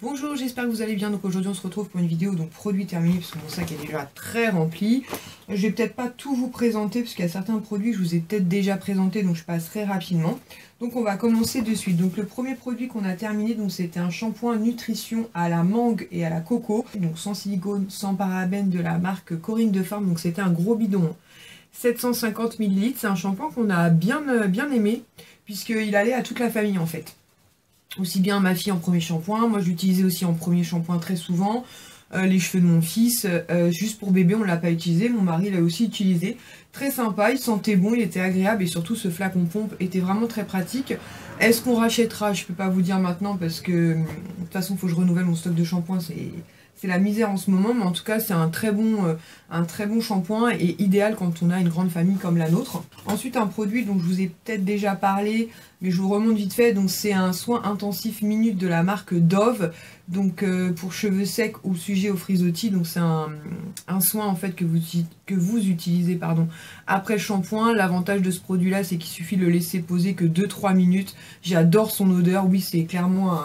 Bonjour, j'espère que vous allez bien. Donc aujourd'hui on se retrouve pour une vidéo donc produit terminé parce que mon sac est déjà très rempli. Je vais peut-être pas tout vous présenter parce qu'il y a certains produits que je vous ai peut-être déjà présentés, donc je passerai rapidement. Donc on va commencer de suite. Donc le premier produit qu'on a terminé, donc c'était un shampoing nutrition à la mangue et à la coco, donc sans silicone, sans parabènes, de la marque Corinne de Farm. Donc c'était un gros bidon, 750 ml. C'est un shampoing qu'on a bien aimé puisqu'il allait à toute la famille en fait. Aussi bien ma fille en premier shampoing, moi je l'utilisais aussi en premier shampoing très souvent, les cheveux de mon fils, juste pour bébé on ne l'a pas utilisé, mon mari l'a aussi utilisé, très sympa, il sentait bon, il était agréable et surtout ce flacon pompe était vraiment très pratique. Est-ce qu'on rachètera? Je peux pas vous dire maintenant parce que de toute façon il faut que je renouvelle mon stock de shampoing, c'est la misère en ce moment, mais en tout cas c'est un très bon shampoing et idéal quand on a une grande famille comme la nôtre. Ensuite un produit dont je vous ai peut-être déjà parlé, mais je vous remonte vite fait, donc c'est un soin intensif minute de la marque Dove, donc pour cheveux secs ou sujet au frisottis. Donc c'est un soin en fait que vous utilisez après le shampoing. L'avantage de ce produit là, c'est qu'il suffit de le laisser poser que 2-3 minutes. J'adore son odeur, oui c'est clairement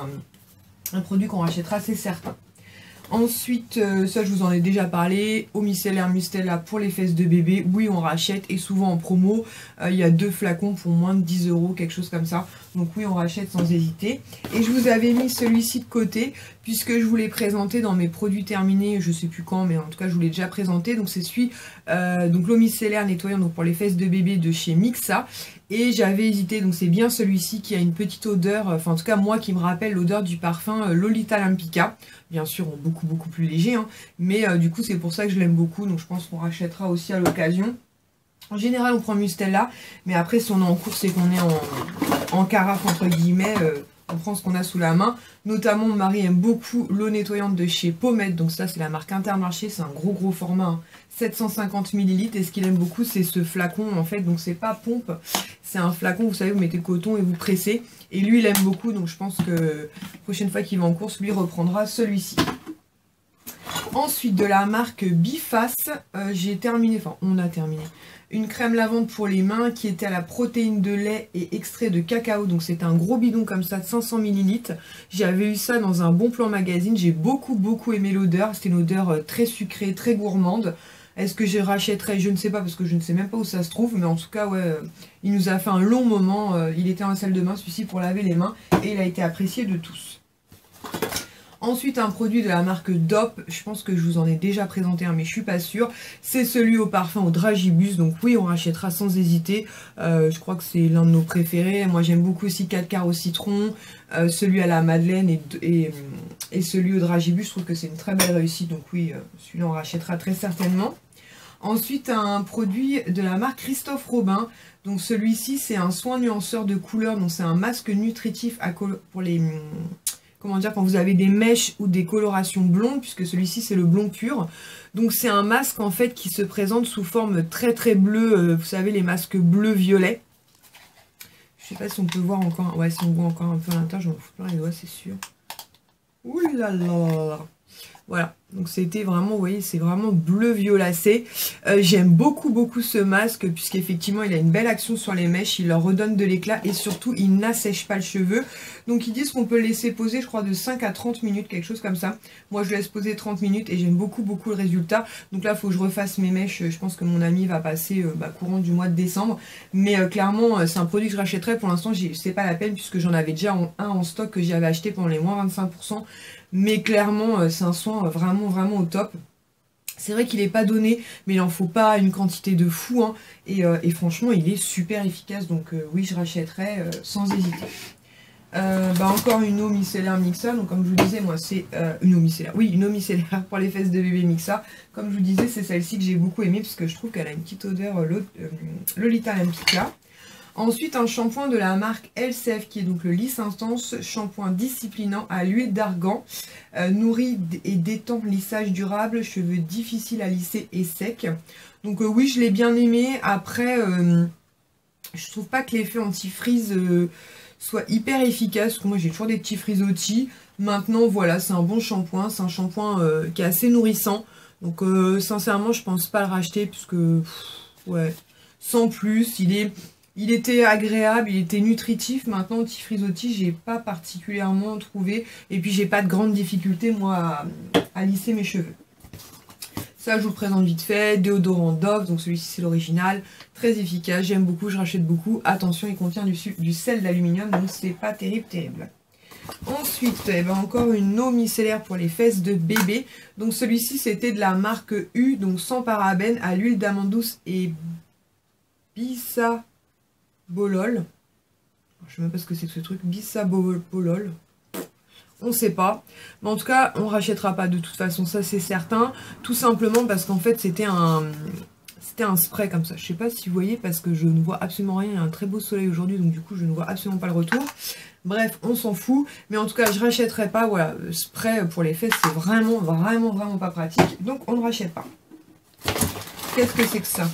un produit qu'on rachètera, c'est certain. Ensuite, ça je vous en ai déjà parlé, eau micellaire Mustela pour les fesses de bébé, oui on rachète et souvent en promo, il y a 2 flacons pour moins de 10 €, quelque chose comme ça, donc oui on rachète sans hésiter. Et je vous avais mis celui-ci de côté, puisque je vous l'ai présenté dans mes produits terminés, je sais plus quand, mais en tout cas je vous l'ai déjà présenté, donc c'est celui, donc l'eau micellaire nettoyant donc pour les fesses de bébé de chez Mixa, et j'avais hésité, donc c'est bien celui-ci qui a une petite odeur, enfin en tout cas moi qui me rappelle l'odeur du parfum Lolita Lampica, bien sûr beaucoup plus léger, hein, mais du coup c'est pour ça que je l'aime beaucoup, donc je pense qu'on rachètera aussi à l'occasion. En général on prend Mustela, mais après si on est en course et qu'on est en carafe entre guillemets, on prend ce qu'on a sous la main. Notamment mon mari aime beaucoup l'eau nettoyante de chez Pomade, donc ça c'est la marque Intermarché, c'est un gros format, hein, 750 ml, et ce qu'il aime beaucoup c'est ce flacon en fait, donc c'est pas pompe, c'est un flacon, vous savez, vous mettez le coton et vous pressez, et lui il aime beaucoup, donc je pense que la prochaine fois qu'il va en course, lui reprendra celui-ci. Ensuite de la marque Biface, j'ai terminé, enfin on a terminé, une crème lavande pour les mains qui était à la protéine de lait et extrait de cacao, donc c'est un gros bidon comme ça de 500 ml. J'avais eu ça dans un Bon Plan magazine, j'ai beaucoup aimé l'odeur, c'était une odeur très sucrée, très gourmande. Est-ce que je rachèterais? Je ne sais pas parce que je ne sais même pas où ça se trouve, mais en tout cas ouais, il nous a fait un long moment, il était en salle de bain celui-ci pour laver les mains et il a été apprécié de tous. Ensuite un produit de la marque Dop, je pense que je vous en ai déjà présenté un mais je suis pas sûre, c'est celui au parfum au Dragibus, donc oui on rachètera sans hésiter, je crois que c'est l'un de nos préférés. Moi j'aime beaucoup aussi 4 quarts au citron, celui à la madeleine et celui au Dragibus, je trouve que c'est une très belle réussite, donc oui celui-là on rachètera très certainement. Ensuite un produit de la marque Christophe Robin, donc celui-ci c'est un soin nuanceur de couleurs, donc c'est un masque nutritif pour les... Comment dire, quand vous avez des mèches ou des colorations blondes, puisque celui-ci c'est le blond pur. Donc c'est un masque en fait qui se présente sous forme très bleue, vous savez les masques bleu-violet. Je sais pas si on peut voir encore, ouais si on voit encore un peu à l'intérieur, je m'en fous plein les doigts c'est sûr. Ouh là là. Voilà, donc c'était vraiment, vous voyez, c'est vraiment bleu violacé. J'aime beaucoup ce masque, puisqu'effectivement il a une belle action sur les mèches, il leur redonne de l'éclat et surtout il n'assèche pas le cheveu. Donc ils disent qu'on peut le laisser poser, je crois, de 5 à 30 minutes, quelque chose comme ça. Moi je laisse poser 30 minutes et j'aime beaucoup le résultat. Donc là il faut que je refasse mes mèches, je pense que mon ami va passer courant du mois de décembre. Mais clairement c'est un produit que je rachèterai, pour l'instant c'est pas la peine puisque j'en avais déjà un en stock que j'avais acheté pendant les moins 25%. Mais clairement c'est un soin vraiment au top. C'est vrai qu'il n'est pas donné, mais il en faut pas une quantité de fou, hein, et franchement il est super efficace, donc oui je rachèterai sans hésiter. Encore une eau micellaire Mixa, donc comme je vous disais moi c'est une eau micellaire, oui une eau micellaire pour les fesses de bébé Mixa, comme je vous disais c'est celle-ci que j'ai beaucoup aimée parce que je trouve qu'elle a une petite odeur Lolita Lampica. Ensuite un shampoing de la marque LCF qui est donc le lisse intense, shampoing disciplinant à l'huile d'argan, nourrit et détend lissage durable, cheveux difficiles à lisser et secs. Donc oui je l'ai bien aimé, après je trouve pas que l'effet anti-frise soit hyper efficace, parce que moi j'ai toujours des petits frisottis. Maintenant voilà c'est un bon shampoing, c'est un shampoing qui est assez nourrissant, donc sincèrement je pense pas le racheter, puisque ouais, sans plus, il Il était agréable, il était nutritif. Maintenant, anti-frisottis, j'ai pas particulièrement trouvé. Et puis, j'ai pas de grande difficulté, moi, à lisser mes cheveux. Ça, je vous le présente vite fait. Déodorant Dove, donc celui-ci, c'est l'original. Très efficace, j'aime beaucoup, je rachète beaucoup. Attention, il contient du sel d'aluminium, donc c'est pas terrible. Ensuite, eh ben, encore une eau micellaire pour les fesses de bébé. Donc celui-ci, c'était de la marque U, donc sans parabènes, à l'huile d'amande douce et bisabolol. Je sais même pas ce que c'est que ce truc, bisabolol. On sait pas. Mais en tout cas, on rachètera pas de toute façon, ça c'est certain. Tout simplement parce qu'en fait, c'était un spray comme ça. Je sais pas si vous voyez parce que je ne vois absolument rien. Il y a un très beau soleil aujourd'hui, donc du coup, je ne vois absolument pas le retour. Bref, on s'en fout. Mais en tout cas, je rachèterai pas. Voilà, spray pour les fesses, c'est vraiment pas pratique. Donc, on ne rachète pas. Qu'est-ce que c'est que ça?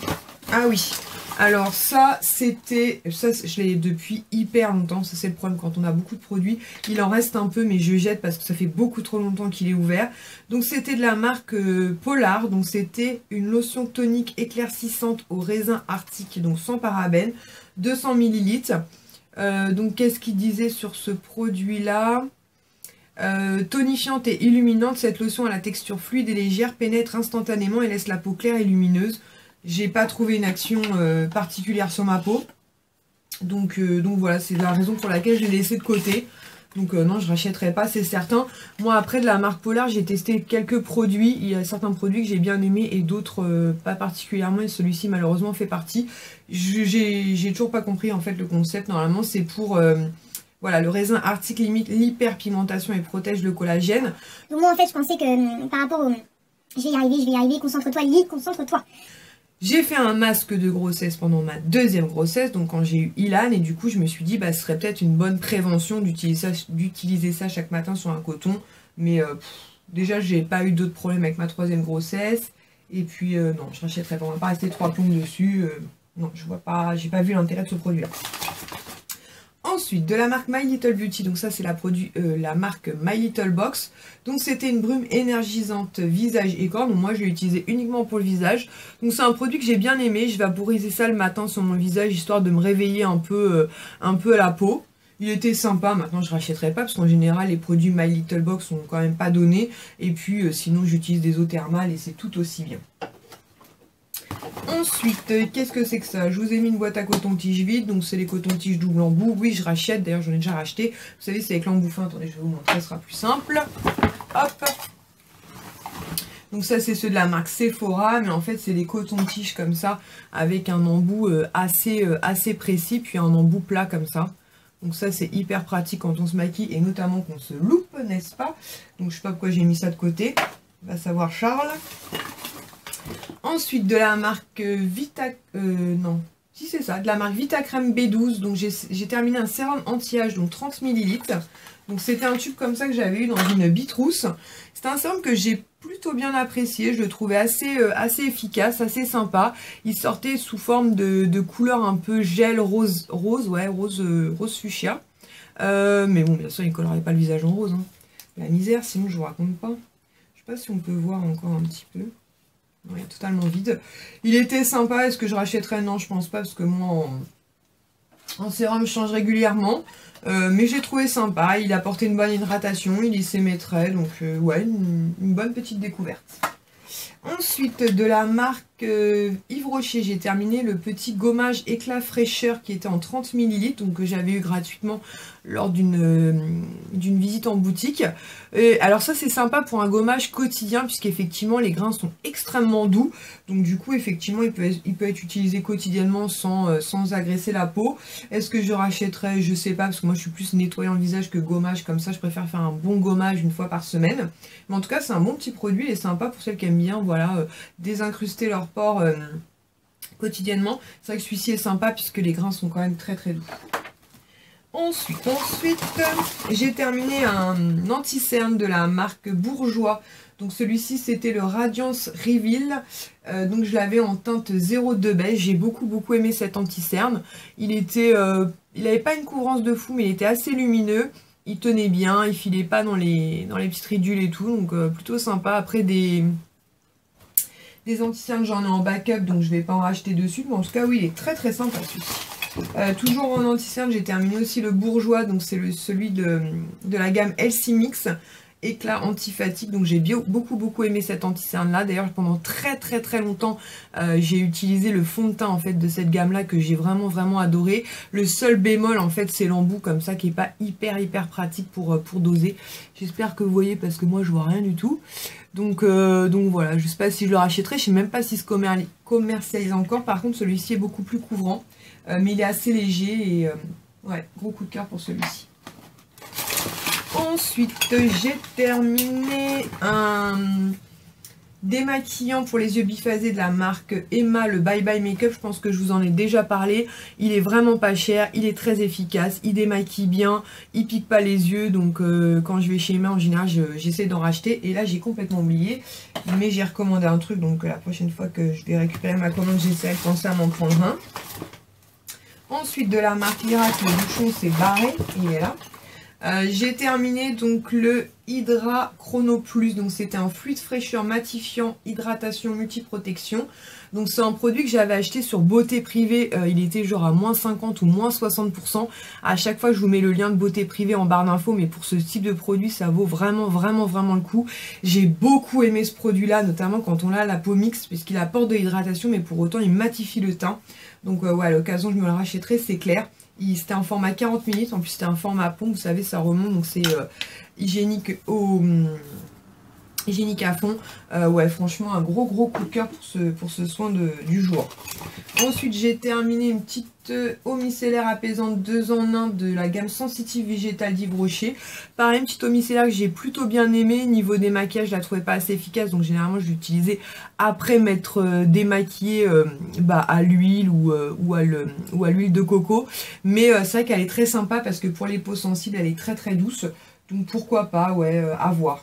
Ah oui. Alors ça, je l'ai depuis hyper longtemps. Ça, c'est le problème quand on a beaucoup de produits. Il en reste un peu, mais je jette parce que ça fait beaucoup trop longtemps qu'il est ouvert. Donc c'était de la marque Polar. Donc c'était une lotion tonique éclaircissante au raisin arctique, donc sans parabènes, 200 ml. Donc qu'est-ce qu'il disait sur ce produit-là? Tonifiante et illuminante, cette lotion à la texture fluide et légère pénètre instantanément et laisse la peau claire et lumineuse. J'ai pas trouvé une action particulière sur ma peau. Donc voilà, c'est la raison pour laquelle je l'ai laissé de côté. Donc non, je rachèterai pas, c'est certain. Moi, après, de la marque Polar, j'ai testé quelques produits. Il y a certains produits que j'ai bien aimés et d'autres pas particulièrement. Et celui-ci, malheureusement, fait partie. J'ai toujours pas compris, en fait, le concept. Normalement, c'est pour... voilà, le raisin arctique limite l'hyperpigmentation et protège le collagène. Donc moi, en fait, je pensais que par rapport au... Je vais y arriver, concentre-toi, Lily, concentre-toi. J'ai fait un masque de grossesse pendant ma deuxième grossesse, donc quand j'ai eu Ilan, et du coup je me suis dit bah ce serait peut-être une bonne prévention d'utiliser ça chaque matin sur un coton, mais déjà j'ai pas eu d'autres problèmes avec ma troisième grossesse, et puis non, je rachèterai pas, on va pas rester 3 plombs dessus, non, je vois pas, j'ai pas vu l'intérêt de ce produit là. Ensuite, de la marque My Little Beauty, donc ça c'est la marque My Little Box. Donc c'était une brume énergisante visage et corps, donc moi je l'ai utilisé uniquement pour le visage. Donc c'est un produit que j'ai bien aimé, je vaporiser ça le matin sur mon visage histoire de me réveiller un peu à la peau. Il était sympa, maintenant je rachèterai pas parce qu'en général les produits My Little Box sont quand même pas donnés. Et puis sinon j'utilise des eaux thermales et c'est tout aussi bien. Ensuite, qu'est-ce que c'est que ça? Je vous ai mis une boîte à coton-tige vide, donc c'est les cotons-tiges double embout. Oui, je rachète, d'ailleurs j'en ai déjà racheté. Vous savez, c'est avec l'embout fin, attendez, je vais vous montrer, ce sera plus simple. Hop. Donc ça, c'est ceux de la marque Sephora, mais en fait, c'est des cotons-tiges comme ça, avec un embout assez précis, puis un embout plat comme ça. Donc ça, c'est hyper pratique quand on se maquille, et notamment qu'on se loupe, n'est-ce pas? Donc je sais pas pourquoi j'ai mis ça de côté. Va savoir Charles. Ensuite, de la marque de la marque Vitacrème B12. Donc j'ai terminé un sérum anti-âge, donc 30 ml. Donc c'était un tube comme ça que j'avais eu dans une bitrousse. C'était un sérum que j'ai plutôt bien apprécié. Je le trouvais assez efficace, assez sympa. Il sortait sous forme de couleur un peu gel rose fuchsia. Mais bon, bien sûr, il ne colorait pas le visage en rose. Hein. La misère, sinon je vous raconte pas. Je sais pas si on peut voir encore un petit peu. Non, il est totalement vide. Il était sympa. Est-ce que je rachèterais? Non, je pense pas parce que moi, en sérum, je change régulièrement. Mais j'ai trouvé sympa. Il apportait une bonne hydratation. Il y s'émettrait. Donc, ouais, une bonne petite découverte. Ensuite, de la marque Yves Rocher, j'ai terminé le petit gommage éclat fraîcheur qui était en 30 ml, donc que j'avais eu gratuitement lors d'une visite en boutique. Et alors ça, c'est sympa pour un gommage quotidien, puisqu'effectivement, les grains sont extrêmement doux. Donc du coup, effectivement, il peut être utilisé quotidiennement sans agresser la peau. Est-ce que je rachèterais? Je sais pas, parce que moi, je suis plus nettoyant le visage que gommage. Comme ça, je préfère faire un bon gommage une fois par semaine. Mais en tout cas, c'est un bon petit produit et sympa pour celles qui aiment bien, voilà, désincruster leurs pores quotidiennement. C'est vrai que celui-ci est sympa puisque les grains sont quand même très très doux. Ensuite, j'ai terminé un anti-cerne de la marque Bourjois. Donc celui-ci, c'était le Radiance Reveal. Donc je l'avais en teinte 02 beige. J'ai beaucoup aimé cet anti-cerne. Il n'avait pas une couvrance de fou, mais il était assez lumineux. Il tenait bien, il filait pas dans les petites ridules et tout. Donc plutôt sympa. Après des anti-cernes, j'en ai en backup, donc je vais pas en racheter dessus. Mais en tout cas, oui, il est très sympa celui-ci. Toujours en anti-cerne, j'ai terminé aussi le Bourgeois, donc c'est celui de la gamme LC Mix. Éclat anti-fatigue, donc j'ai beaucoup aimé cet anti-cerne là. D'ailleurs pendant très longtemps j'ai utilisé le fond de teint en fait de cette gamme là que j'ai vraiment adoré. Le seul bémol en fait c'est l'embout comme ça qui est pas hyper pratique pour doser. J'espère que vous voyez parce que moi je vois rien du tout. Donc voilà, je sais pas si je le rachèterai, je sais même pas si se commercialise encore. Par contre celui-ci est beaucoup plus couvrant, mais il est assez léger et ouais, gros coup de cœur pour celui-ci. Ensuite, j'ai terminé un démaquillant pour les yeux biphasés de la marque Emma, le Bye Bye Makeup. Je pense que je vous en ai déjà parlé. Il est vraiment pas cher, il est très efficace, il démaquille bien, il pique pas les yeux. Donc quand je vais chez Emma, en général, j'essaie d'en racheter. Et là, j'ai complètement oublié. Mais j'ai recommandé un truc, donc la prochaine fois que je vais récupérer ma commande, j'essaierai de penser à m'en prendre un. Ensuite, de la marque Miracle, le bouchon s'est barré, il est là. J'ai terminé donc le Hydra Chrono Plus, donc c'était un fluide fraîcheur matifiant, hydratation, multiprotection. Donc c'est un produit que j'avais acheté sur Beauté Privée, il était genre à moins 50 ou moins 60%. À chaque fois je vous mets le lien de Beauté Privée en barre d'infos, mais pour ce type de produit ça vaut vraiment le coup. J'ai beaucoup aimé ce produit là, notamment quand on a la peau mixte, puisqu'il apporte de l'hydratation mais pour autant il matifie le teint. Donc ouais, à l'occasion je me le rachèterai, c'est clair. C'était un format 40 minutes, en plus c'était un format pompe, vous savez ça remonte, donc c'est hygiénique à fond. Ouais, franchement un gros coup de cœur pour ce soin du jour. Ensuite j'ai terminé une petite eau micellaire apaisante 2 en 1 de la gamme Sensitive Végétale d'Yves Rocher. Pareil, une petite eau micellaire que j'ai plutôt bien aimée. Niveau démaquillage, je la trouvais pas assez efficace, donc généralement je l'utilisais après m'être démaquillée à l'huile ou à l'huile de coco. Mais c'est vrai qu'elle est très sympa parce que pour les peaux sensibles elle est très douce. Donc pourquoi pas, ouais, à voir.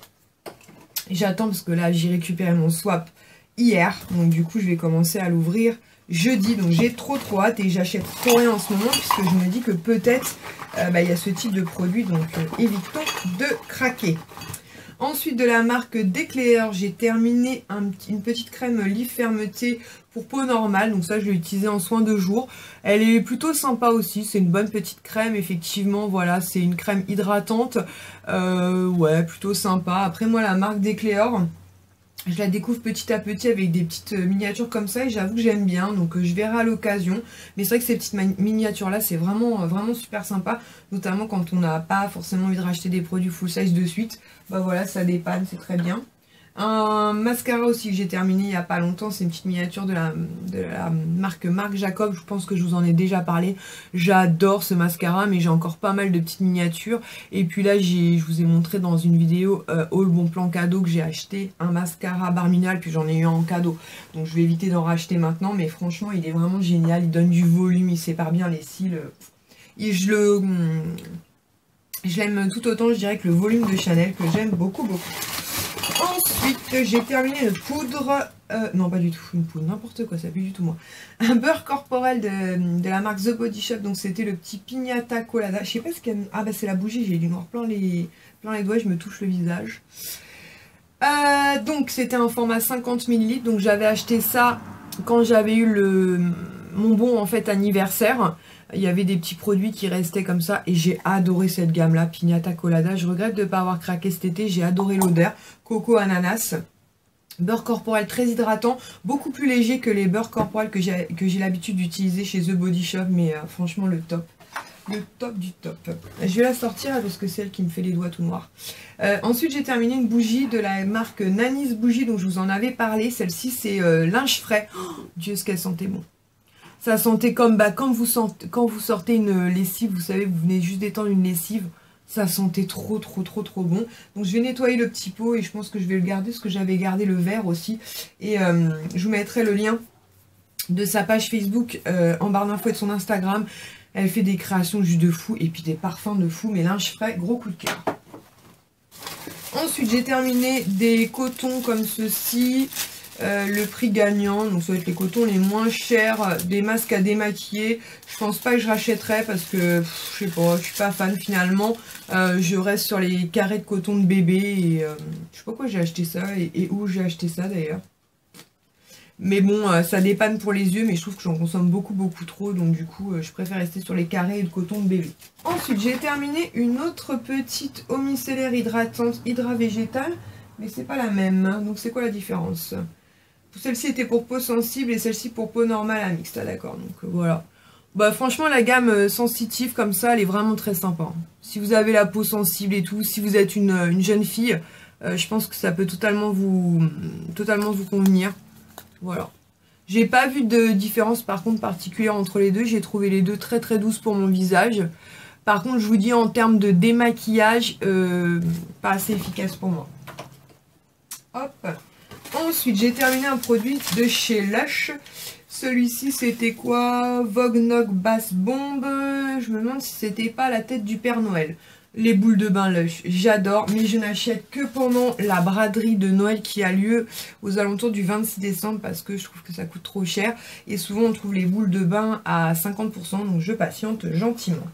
J'attends parce que là j'ai récupéré mon swap hier, donc du coup je vais commencer à l'ouvrir jeudi, donc j'ai trop hâte et j'achète trop rien en ce moment puisque je me dis que peut-être il y a ce type de produit, donc évitons de craquer. Ensuite de la marque Decléeur, j'ai terminé une petite crème Lif Fermeté pour peau normale, donc ça je l'ai utilisée en soin de jour. Elle est plutôt sympa aussi, c'est une bonne petite crème, effectivement, voilà, c'est une crème hydratante, ouais, plutôt sympa. Après moi la marque Decléor, je la découvre petit à petit avec des petites miniatures comme ça et j'avoue que j'aime bien, donc je verrai à l'occasion. Mais c'est vrai que ces petites miniatures là c'est vraiment super sympa, notamment quand on n'a pas forcément envie de racheter des produits full size de suite. Bah voilà, ça dépanne, c'est très bien. Un mascara aussi que j'ai terminé il n'y a pas longtemps, c'est une petite miniature de la marque Marc Jacob, je pense que je vous en ai déjà parlé. J'adore ce mascara, mais j'ai encore pas mal de petites miniatures. Et puis là, je vous ai montré dans une vidéo Haul Bon Plan cadeau que j'ai acheté un mascara Barminal, puis j'en ai eu un en cadeau. Donc je vais éviter d'en racheter maintenant, mais franchement il est vraiment génial, il donne du volume, il sépare bien les cils. Et je l'aime tout autant, je dirais, que le volume de Chanel, que j'aime beaucoup. Ensuite, j'ai terminé une poudre, non pas du tout, une poudre, n'importe quoi, ça pue du tout moi. Un beurre corporel de la marque The Body Shop, donc c'était le petit Piñata Colada. Je sais pas ce qu'il y a, ah bah c'est la bougie, j'ai du noir plein les doigts, je me touche le visage. Donc c'était un format 50 ml, donc j'avais acheté ça quand j'avais eu mon bon en fait anniversaire. Il y avait des petits produits qui restaient comme ça et j'ai adoré cette gamme là, Piñata Colada. Je regrette de ne pas avoir craqué cet été, j'ai adoré l'odeur. Coco ananas. Beurre corporel très hydratant, beaucoup plus léger que les beurres corporels que j'ai l'habitude d'utiliser chez The Body Shop, mais franchement le top. Le top du top. Je vais la sortir parce que c'est elle qui me fait les doigts tout noirs. Ensuite j'ai terminé une bougie de la marque Nanis Bougie, dont je vous en avais parlé. Celle-ci c'est linge frais. Oh, Dieu ce qu'elle sentait bon. Ça sentait comme quand vous sortez une lessive, vous savez, vous venez juste d'étendre une lessive. Ça sentait trop bon. Donc je vais nettoyer le petit pot et je pense que je vais le garder parce que j'avais gardé le verre aussi. Et je vous mettrai le lien de sa page Facebook en barre d'infos et de son Instagram. Elle fait des créations juste de fou et puis des parfums de fou. Mais linge frais, gros coup de cœur. Ensuite j'ai terminé des cotons comme ceci. Le prix gagnant, donc ça va être les cotons les moins chers, des masques à démaquiller. Je pense pas que je rachèterai parce que je sais pas, je suis pas fan finalement. Je reste sur les carrés de coton de bébé et je sais pas pourquoi j'ai acheté ça et où j'ai acheté ça d'ailleurs. Mais bon, ça dépanne pour les yeux, mais je trouve que j'en consomme beaucoup trop. Donc du coup, je préfère rester sur les carrés et le coton de bébé. Ensuite, j'ai terminé une autre petite eau micellaire hydratante Hydra Végétale. Mais c'est pas la même. Donc c'est quoi la différence? Celle-ci était pour peau sensible et celle-ci pour peau normale à mixte. Ah, d'accord, donc voilà. Bah franchement, la gamme sensitive comme ça, elle est vraiment très sympa. Si vous avez la peau sensible et tout, si vous êtes une jeune fille, je pense que ça peut totalement vous convenir. Voilà. J'ai pas vu de différence par contre particulière entre les deux. J'ai trouvé les deux très douces pour mon visage. Par contre, je vous dis en termes de démaquillage, pas assez efficace pour moi. Hop. Ensuite, j'ai terminé un produit de chez Lush. Celui-ci, c'était quoi? Vogue Nog Bass Bomb. Je me demande si c'était pas la tête du Père Noël. Les boules de bain Lush, j'adore, mais je n'achète que pendant la braderie de Noël qui a lieu aux alentours du 26 décembre parce que je trouve que ça coûte trop cher. Et souvent, on trouve les boules de bain à 50%, donc je patiente gentiment.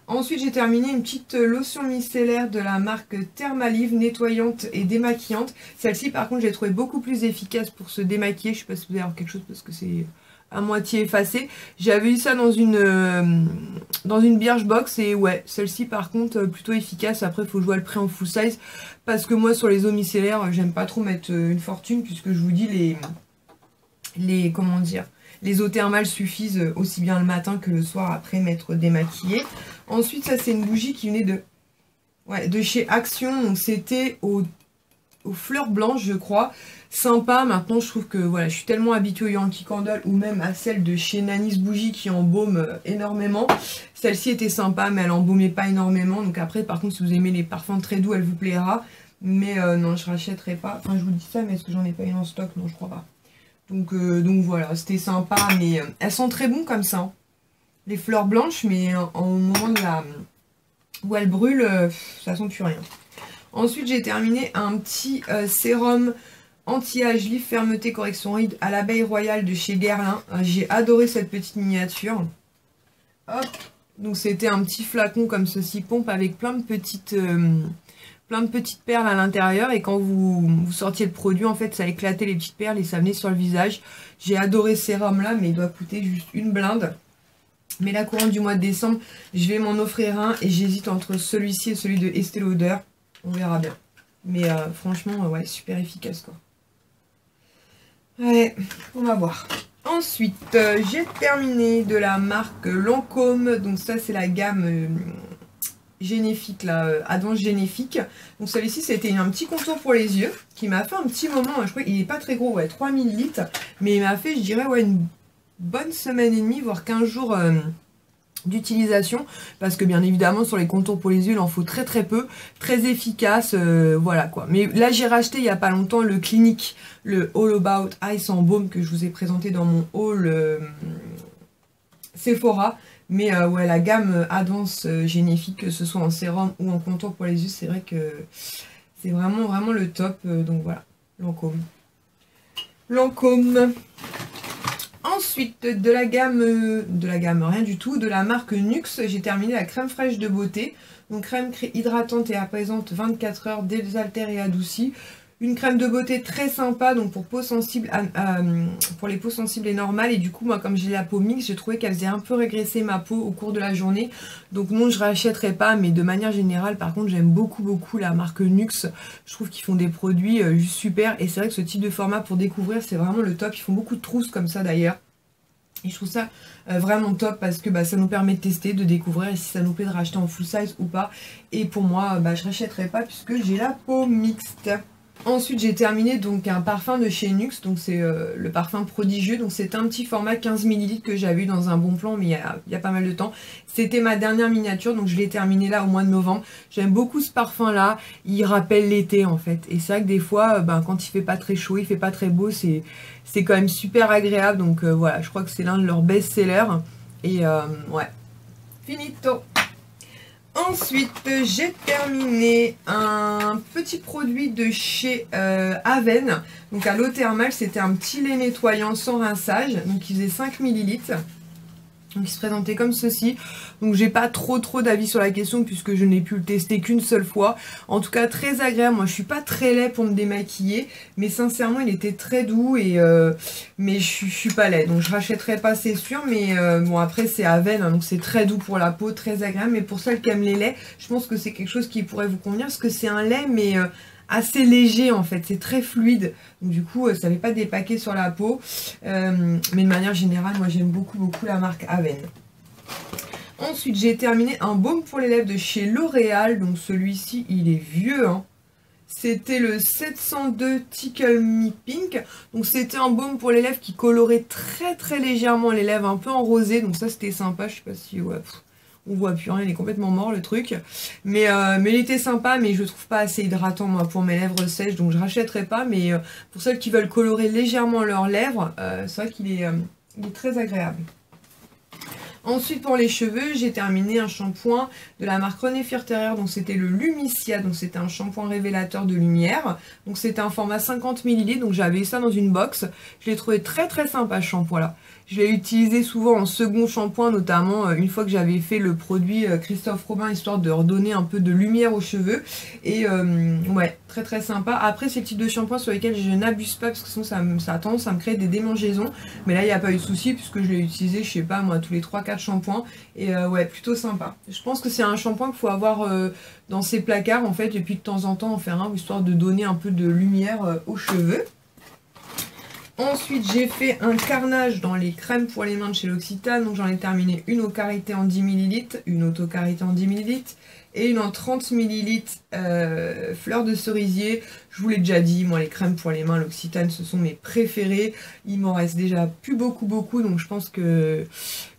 Ensuite, j'ai terminé une petite lotion micellaire de la marque Thermalive, nettoyante et démaquillante. Celle-ci, par contre, j'ai trouvé beaucoup plus efficace pour se démaquiller. Je ne sais pas si vous allez avoir quelque chose parce que c'est à moitié effacé. J'avais eu ça dans une Birchbox et ouais, celle-ci, par contre, plutôt efficace. Après, il faut jouer le prix en full size parce que moi, sur les eaux micellaires, j'aime pas trop mettre une fortune puisque je vous dis, comment dire, les eaux thermales suffisent aussi bien le matin que le soir après m'être démaquillée. Ensuite, ça c'est une bougie qui venait de chez Action. Donc c'était aux fleurs blanches, je crois. Sympa. Maintenant, je trouve que voilà, je suis tellement habituée au Yankee Candle ou même à celle de chez Nanis Bougie qui embaume énormément. Celle-ci était sympa, mais elle embaumait pas énormément. Donc après, par contre, si vous aimez les parfums très doux, elle vous plaira. Mais non, je rachèterai pas. Enfin, je vous dis ça, mais est-ce que j'en ai pas une en stock? Non, je crois pas. Donc voilà, c'était sympa, mais elles sont très bonnes comme ça. Hein. Les fleurs blanches, mais au moment où elles brûlent, ça sent plus rien. Ensuite, j'ai terminé un petit sérum anti-âge livre fermeté correction rides à l'abeille royale de chez Guerlain. J'ai adoré cette petite miniature. Hop, donc c'était un petit flacon comme ceci, pompe avec plein de petites perles à l'intérieur et quand vous sortiez le produit, en fait, ça éclatait les petites perles et ça venait sur le visage. J'ai adoré ce sérum là, mais il doit coûter juste une blinde. Mais la couronne du mois de décembre, je vais m'en offrir un et j'hésite entre celui-ci et celui de Estée Lauder. On verra bien. Mais franchement, ouais, super efficace quoi. Ouais, on va voir. Ensuite, j'ai terminé de la marque Lancôme. Donc ça, c'est la gamme... généfique là, Advance Généfique. Donc celui-ci c'était un petit contour pour les yeux qui m'a fait un petit moment, je crois qu'il est pas très gros, ouais, 3 ml, mais il m'a fait, je dirais, ouais, une bonne semaine et demie, voire 15 jours d'utilisation, parce que bien évidemment sur les contours pour les yeux il en faut très peu, très efficace, voilà quoi. Mais là j'ai racheté il y a pas longtemps le Clinique, le All About Ice en baume que je vous ai présenté dans mon haul Sephora. Mais ouais, la gamme Advance Généfique, que ce soit en sérum ou en contour pour les yeux, c'est vrai que c'est vraiment le top. Donc voilà, Lancôme. Ensuite, de la gamme rien du tout, de la marque Nuxe, j'ai terminé la crème fraîche de beauté. Donc crème hydratante et apaisante 24 heures, désaltère et adoucie. Une crème de beauté très sympa, donc pour peau sensible, pour les peaux sensibles et normales. Et du coup, moi, comme j'ai la peau mixte, j'ai trouvé qu'elle faisait un peu régresser ma peau au cours de la journée. Donc non, je rachèterai pas, mais de manière générale, par contre, j'aime beaucoup la marque Nuxe. Je trouve qu'ils font des produits juste super. Et c'est vrai que ce type de format pour découvrir, c'est vraiment le top. Ils font beaucoup de trousses comme ça d'ailleurs. Et je trouve ça vraiment top parce que ça nous permet de tester, de découvrir et si ça nous plaît de racheter en full size ou pas. Et pour moi, je rachèterai pas puisque j'ai la peau mixte. Ensuite, j'ai terminé donc un parfum de chez Nuxe, donc c'est le parfum prodigieux. Donc c'est un petit format 15 ml que j'avais eu dans un bon plan, mais il y a pas mal de temps. C'était ma dernière miniature, donc je l'ai terminé là au mois de novembre. J'aime beaucoup ce parfum là, il rappelle l'été en fait. Et c'est vrai que des fois, quand il fait pas très chaud, il fait pas très beau, c'est quand même super agréable. Donc voilà, je crois que c'est l'un de leurs best-sellers. Et ouais, finito. Ensuite, j'ai terminé un petit produit de chez Aven. Donc à l'eau thermale, c'était un petit lait nettoyant sans rinçage. Donc il faisait 5 ml. Donc il se présentait comme ceci. Donc j'ai pas trop d'avis sur la question puisque je n'ai pu le tester qu'une seule fois. En tout cas très agréable. Moi je suis pas très laid pour me démaquiller, mais sincèrement il était très doux et mais je suis pas laid. Donc je rachèterai pas, c'est sûr, mais bon après c'est Aven, hein, donc c'est très doux pour la peau, très agréable. Mais pour celles qui aiment les laits, je pense que c'est quelque chose qui pourrait vous convenir parce que c'est un lait mais assez léger en fait, c'est très fluide, donc du coup ça ne fait pas dépaquer sur la peau, mais de manière générale moi j'aime beaucoup la marque Aven. Ensuite j'ai terminé un baume pour les lèvres de chez L'Oréal, donc celui-ci il est vieux, hein. C'était le 702 Tickle Me Pink, donc c'était un baume pour les lèvres qui colorait très légèrement les lèvres, un peu en rosé, donc ça c'était sympa, je sais pas si... Ouais, on voit plus rien, il est complètement mort le truc. Mais il était sympa, mais je le trouve pas assez hydratant moi pour mes lèvres sèches, donc je rachèterai pas. Mais pour celles qui veulent colorer légèrement leurs lèvres, c'est vrai qu'il est très agréable. Ensuite pour les cheveux, j'ai terminé un shampoing de la marque René Firterer, donc c'était le Lumicia, donc c'était un shampoing révélateur de lumière. Donc c'était un format 50 ml, donc j'avais ça dans une box. Je l'ai trouvé très sympa ce shampoing là. Je l'ai utilisé souvent en second shampoing, notamment une fois que j'avais fait le produit Christophe Robin, histoire de redonner un peu de lumière aux cheveux. Et ouais, très sympa. Après, c'est le type de shampoing sur lesquels je n'abuse pas, parce que sinon ça a tendance à me créer des démangeaisons. Mais là, il n'y a pas eu de souci, puisque je l'ai utilisé, je sais pas moi, tous les 3-4 shampoings. Et ouais, plutôt sympa. Je pense que c'est un shampoing qu'il faut avoir dans ses placards, en fait, et puis de temps en temps en faire un, histoire de donner un peu de lumière aux cheveux. Ensuite, j'ai fait un carnage dans les crèmes pour les mains de chez L'Occitane. Donc, j'en ai terminé une au karité en 10 ml, une auto-karité en 10 ml et une en 30 ml fleur de cerisier. Je vous l'ai déjà dit, moi, les crèmes pour les mains L'Occitane, ce sont mes préférées. Il m'en reste déjà plus beaucoup. Donc, je pense que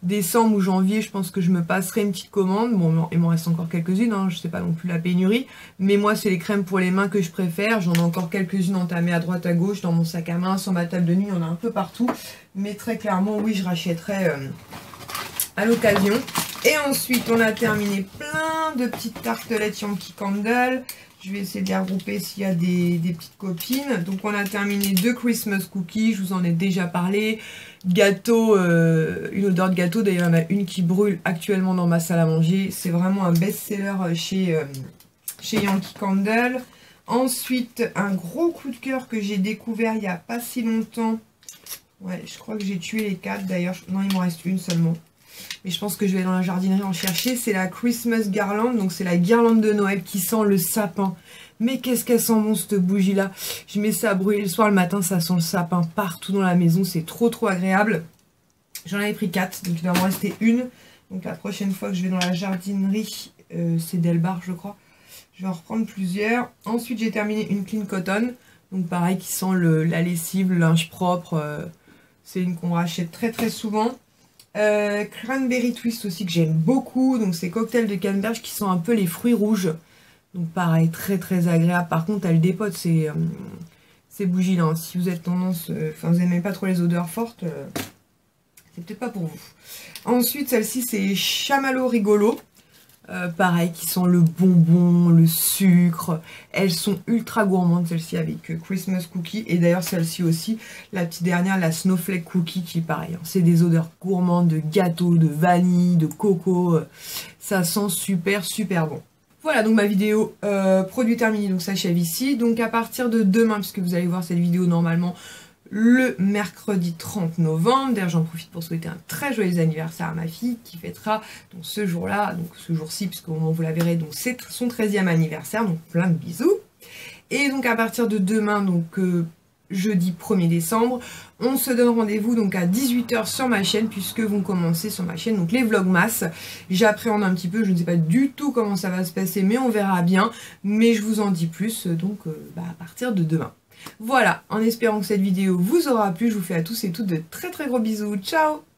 décembre ou janvier, je pense que je me passerai une petite commande. Bon, il m'en reste encore quelques-unes, hein, je sais pas non plus la pénurie. Mais moi, c'est les crèmes pour les mains que je préfère. J'en ai encore quelques-unes entamées à droite à gauche dans mon sac à main, sur ma table de nuit, il y en a un peu partout. Mais très clairement, oui, je rachèterai à l'occasion. Et ensuite, on a terminé plein de petites tartelettes Yankee Candle. Je vais essayer de les regrouper s'il y a des petites copines. Donc, on a terminé 2 Christmas cookies. Je vous en ai déjà parlé. Gâteau, une odeur de gâteau. D'ailleurs, il y en a une qui brûle actuellement dans ma salle à manger. C'est vraiment un best-seller chez Yankee Candle. Ensuite, un gros coup de cœur que j'ai découvert il n'y a pas si longtemps. Ouais, je crois que j'ai tué les 4 d'ailleurs. Non, il m'en reste une seulement. Mais je pense que je vais dans la jardinerie en chercher. C'est la Christmas Garland. Donc c'est la guirlande de Noël qui sent le sapin. Mais qu'est-ce qu'elle sent bon cette bougie là. Je mets ça à brûler le soir, le matin ça sent le sapin partout dans la maison. C'est trop agréable. J'en avais pris 4. Donc il va m'en rester une. Donc la prochaine fois que je vais dans la jardinerie, c'est Delbar je crois. Je vais en reprendre plusieurs. Ensuite j'ai terminé une Clean Cotton. Donc pareil qui sent la lessive, le linge propre. C'est une qu'on rachète très souvent. Cranberry Twist aussi que j'aime beaucoup, donc c'est cocktail de canneberge qui sent un peu les fruits rouges, donc pareil très agréable. Par contre elle dépote ces bougies là, hein. Si vous êtes tendance, enfin vous n'aimez pas trop les odeurs fortes, c'est peut-être pas pour vous. Ensuite celle-ci c'est Chamallow Rigolo. Pareil, qui sent le bonbon, le sucre. Elles sont ultra gourmandes, celle-ci avec Christmas Cookie. Et d'ailleurs, celle-ci aussi, la petite dernière, la Snowflake Cookie, qui est pareil. Hein. C'est des odeurs gourmandes de gâteau, de vanille, de coco. Ça sent super bon. Voilà, donc ma vidéo produit terminé, donc s'achève ici. Donc à partir de demain, puisque vous allez voir cette vidéo normalement le mercredi 30 novembre. D'ailleurs, j'en profite pour souhaiter un très joyeux anniversaire à ma fille qui fêtera donc ce jour-là, donc ce jour-ci, puisqu'au moment où vous la verrez, donc c'est son 13e anniversaire, donc plein de bisous. Et donc à partir de demain, donc jeudi 1er décembre, on se donne rendez-vous donc à 18 h sur ma chaîne, puisque vont commencer sur ma chaîne donc les vlogmas. J'appréhende un petit peu, je ne sais pas du tout comment ça va se passer, mais on verra bien. Mais je vous en dis plus donc à partir de demain. Voilà, en espérant que cette vidéo vous aura plu, je vous fais à tous et toutes de très gros bisous. Ciao!